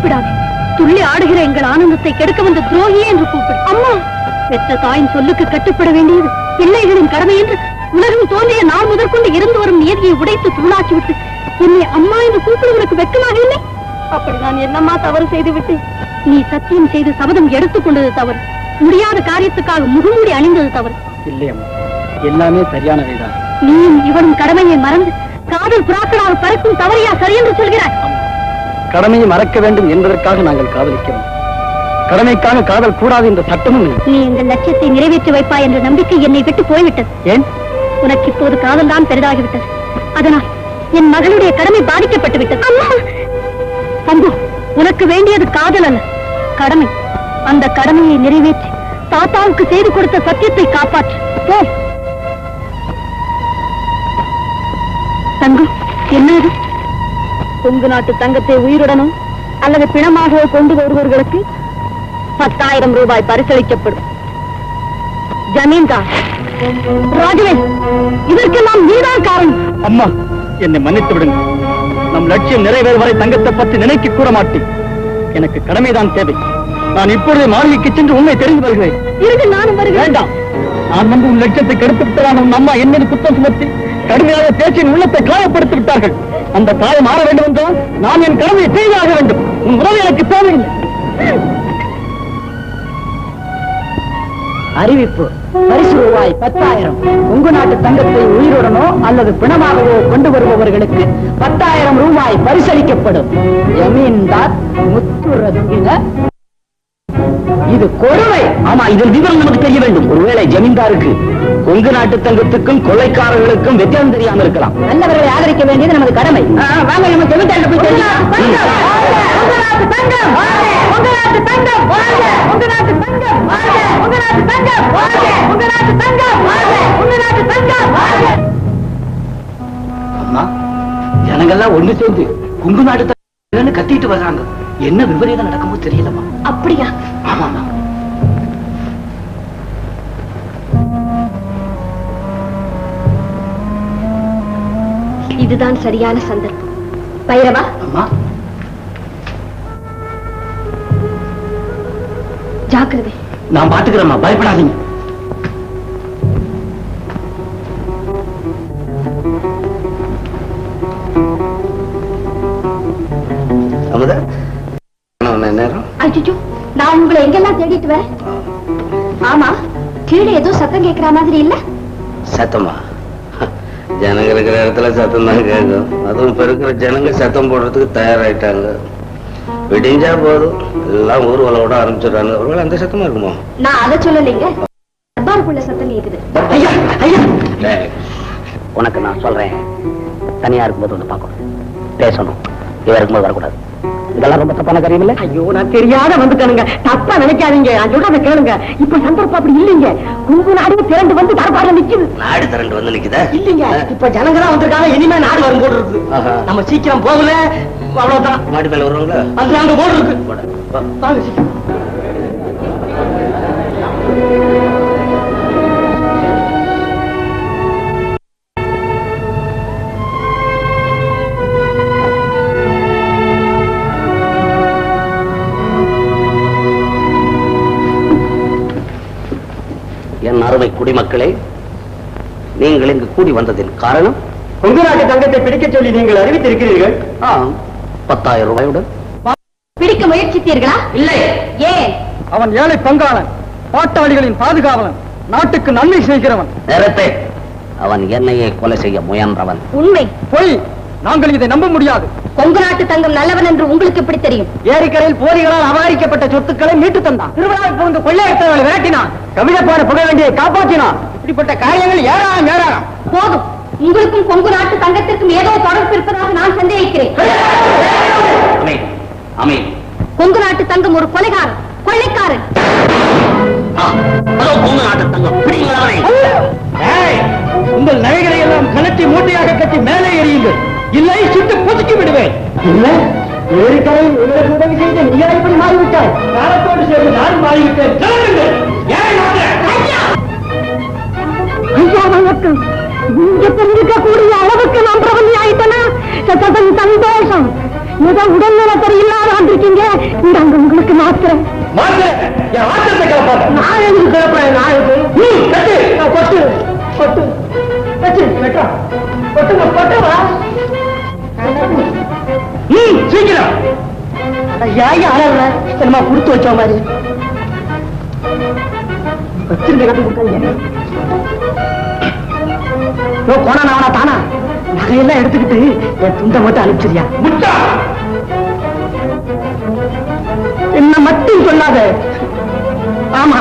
கூப்பிடாதே. துள்ளி ஆடுகிற எங்கள் ஆனந்தத்தை கெடுக்க வந்த துரோகியே என்று கூப்பிடு. அம்மா, பெற்ற தாயின் சொல்லுக்கு கட்டுப்பட வேண்டியது பிள்ளைகளின் கடமை என்று உலகம் தோன்றிய நாள் முதற்கொண்டு இருந்து வரும் நீதியை உடைத்து தூளாக்கி விட்டு என்னை அம்மா என்று கூப்பிடுவதற்கு வெட்கமாக இல்லை? அப்படி நான் என்னம்மா தவறு செய்து விட்டேன்? நீ சத்தியம் செய்து சபதம் எடுத்துக் கொண்டது தவறு. முடியாத காரியத்துக்காக முகமூடி அணிந்தது தவறு. இல்லையம்மா, எல்லாமே சரியானவைதான். நீயும் இவனும் கடமையை மறந்து காதல் புறாக்களாக பறக்கும் தவறியா சரி என்று சொல்கிறாய்? கடமையை மறக்க வேண்டும் என்பதற்காக நாங்கள் காதலிக்கிறோம். கடமைக்காக காதல் கூடாது என்ற சட்டமும் இல்லை. நீ எங்கள் லட்சியத்தை நிறைவேற்றி வைப்பாய் என்ற நம்பிக்கை என்னை விட்டு போய்விட்டது. ஏன்? உனக்கு இப்போது காதல் தான் பெரிதாகிவிட்டது. அதனால் என் மகளுடைய கடமை பாதிக்கப்பட்டு விட்டது. அம்பு, உனக்கு வேண்டியது காதல் அல்ல, கடமை. அந்த கடமையை நிறைவேற்றி தாத்தாவுக்கு செய்து கொடுத்த சத்தியத்தை காப்பாற்று. போ. தங்கம், என்னது? கொங்கு நாட்டு தங்கத்தை உயிருடனும் அல்லது பிணமாக கொண்டு வருபவர்களுக்கு 10,000 ரூபாய் பரிசளிக்கப்படும். ஜமீன்தார் ராஜவேல், இதற்கெல்லாம் நீதான் காரணம். அம்மா, என்னை மன்னித்து விடுங்க. நம் லட்சியம் நிறைவேறு வரை தங்கத்தை பற்றி நினைக்க கூற மாட்டேன். எனக்கு கடமைதான் தேவை. நான் இப்பொழுது மாளிகைக்கு சென்று உண்மை தெரிந்து வருகிறேன். இருக்கு, நானும் வருகிறேன். வேண்டாம், நான் வந்து உன் லட்சியத்தை கெடுத்து விட்டான். உன் அம்மா என் மீது குற்றம் சுமத்தி கடுமையாக பேச்சின் உள்ளத்தை காயப்படுத்தி விட்டார்கள். அந்த காயம் மாற வேண்டும் என்றால் நான் என் கடமையை செய்தாக வேண்டும். உன் உறவு எனக்கு தேவையில்லை. அறிவிப்பு: பரிசு ரூபாய் 10,000. உங்க நாட்டு தங்கத்தை உயிருடனோ அல்லது பிணமாகவோ கொண்டு வருபவர்களுக்கு 10,000 ரூபாய் பரிசளிக்கப்படும். ஜமீன்தார் முத்துரத்தின. இது கொடுமை. ஆமா, இதன் விவரம் நமக்கு தெரிய வேண்டும். ஒருவேளை ஜமீன்தாருக்கு கொங்கு நாட்டு தங்கத்துக்கும் கொள்ளைக்காரர்களுக்கும் வித்தியாசம் தெரியாமல் இருக்கலாம். நல்லவர்களை ஆதரிக்க வேண்டியது நமது கடமை. வாங்க, நம்ம ஜமீன்தார்கிட்ட போய் சொல்லலாம். அம்மா, ஜனங்கள்லாம் ஒண்ணு சேர்ந்து கொங்கு நாட்டு தங்கம் கத்திட்டு வர்றாங்க. என்ன விபரீதம் நடக்கும்போது தெரியலம்மா. அப்படியா? ஆமாமா. இதுதான் சரியான சந்தர்ப்பம். பைரவா, அம்மா, ஜாக்கிரதை. நான் பாத்துக்கிறேம்மா, பயப்படாதீங்க. அச்சோ, நான் உங்களை எங்கெல்லாம் தேடிட்டு வரேன். ஆமா, கீழே ஏதோ சத்தம் கேட்கிற மாதிரி இல்ல? சத்தமா? ஜனங்க இருக்கிற இடத்துல சத்தம் தான் கேட்கும். அதுவும் இப்ப இருக்கிற ஜனங்க சத்தம் போடுறதுக்கு தயாராயிட்டாங்க. விடிஞ்சா போதும், எல்லாம் ஊர்வலோட ஆரம்பிச்சிடறாங்க. ஒருவேளை அந்த சத்தமா இருக்குமா? நான் அதை சொல்லலைங்க, தர்பாருக்குள்ள சத்தம் கேக்குது. உனக்கு நான் சொல்றேன், தனியா இருக்கும்போது வந்து பார்க்கணும், பேசணும். இவ இருக்கும்போது வரக்கூடாது. இதெல்லாம் ரொம்ப தப்பான காரியம் இல்ல? ஐயோ, நான் தெரியாத வந்துட்டேனுங்க. தப்பா நினைக்காதீங்க. நான் சொல்றதை கேளுங்க. இப்ப சந்தர்ப்பம் அப்படி இல்லைங்க. கொங்கு நாடு திரண்டு வந்து தரப்பாடுல நிக்குது. நாடு திரண்டு வந்து நிக்குதா? இல்லைங்க, இப்ப ஜனங்க தான் வந்திருக்காங்க. இனிமே நாடு வரும் போடு இருக்கு. நம்ம சீக்கிரம் போகல, அவ்வளவுதான். மாடி மேல வருவாங்களா? அது அங்க போடு இருக்கு. வாங்க சீக்கிரம். என் அருமை குடிமக்களே, நீங்கள் இங்கு கூடி வந்ததின் காரணம்? கொங்கு நாட்டு தங்கத்தை பிடிக்க சொல்லி நீங்கள் அறிவித்திருக்கிறீர்கள். 10,000 ரூபாயுடன் பிடிக்க முயற்சித்தீர்களா? இல்லை. ஏன்? அவன் ஏழை பங்காளன், பாட்டாளிகளின் பாதுகாவலன், நாட்டுக்கு நன்மை செய்கிறவன். நேரத்தை அவன் என்னையே கொலை செய்ய முயன்றவன். உண்மை. பொய். நாங்கள் இதை நம்ப முடியாது. கொங்கு நாட்டு தங்கம் நல்லவன் என்று உங்களுக்கு எப்படி தெரியும்? ஏரிக்கரையில் போரிகளால் அபகரிக்கப்பட்ட சொத்துக்களை மீட்டு தந்தான். திருவிழாவில் புகுந்து கொள்ளையடித்தவர்களை விரட்டினான். கவிழப்பான புக வேண்டியை காப்பாற்றினான். இப்படிப்பட்ட காரியங்கள் ஏராளம் ஏராளம். போதும். உங்களுக்கும் கொங்கு நாட்டு தங்கத்திற்கும் ஏதோ தொடர்பு இருப்பதாக நான் சந்தேகிக்கிறேன். கொங்கு நாட்டு தங்கம் ஒரு கொலைகாரன், கொள்ளைக்காரன். கொங்கு நாட்டு தங்கம் உங்கள் நகைகளை எல்லாம் கலட்டி மூட்டையாக கட்டி மேலே எறியுங்கள், இல்லை சுட்டு பொதுக்கி விடுவேன். இல்லை, ஏரிக்கரையில் உங்களுக்கு உதவி செய்து நீ எப்படி மாறிவிட்டாய்? காலத்தோடு சேர்ந்து நான் மாறிவிட்டேன். இங்க தெரிஞ்சிக்கக்கூடிய அளவுக்கு நான் பிரபலி ஆயிட்டேனா? சந்தோஷம். ஏதோ உடல்நல சரியில்லாத வந்திருக்கீங்க. இந்தாங்க உங்களுக்கு மாத்திரை. நான் எதுக்கு கிளப்பேன்? நான் கொட்டு கொட்டு வச்சு வெட்டா கொட்டுங்க கொட்டுவா சீக்கிரம். ஐயா அழகுல என்னமா கொடுத்து வச்ச மாதிரி வச்சிருக்க. போனா நானா தானா நகையெல்லாம் எடுத்துக்கிட்டு என் துண்டை மட்டும் அனுப்பிச்சிரியா? என்ன மட்டும் சொல்லாத. ஆமா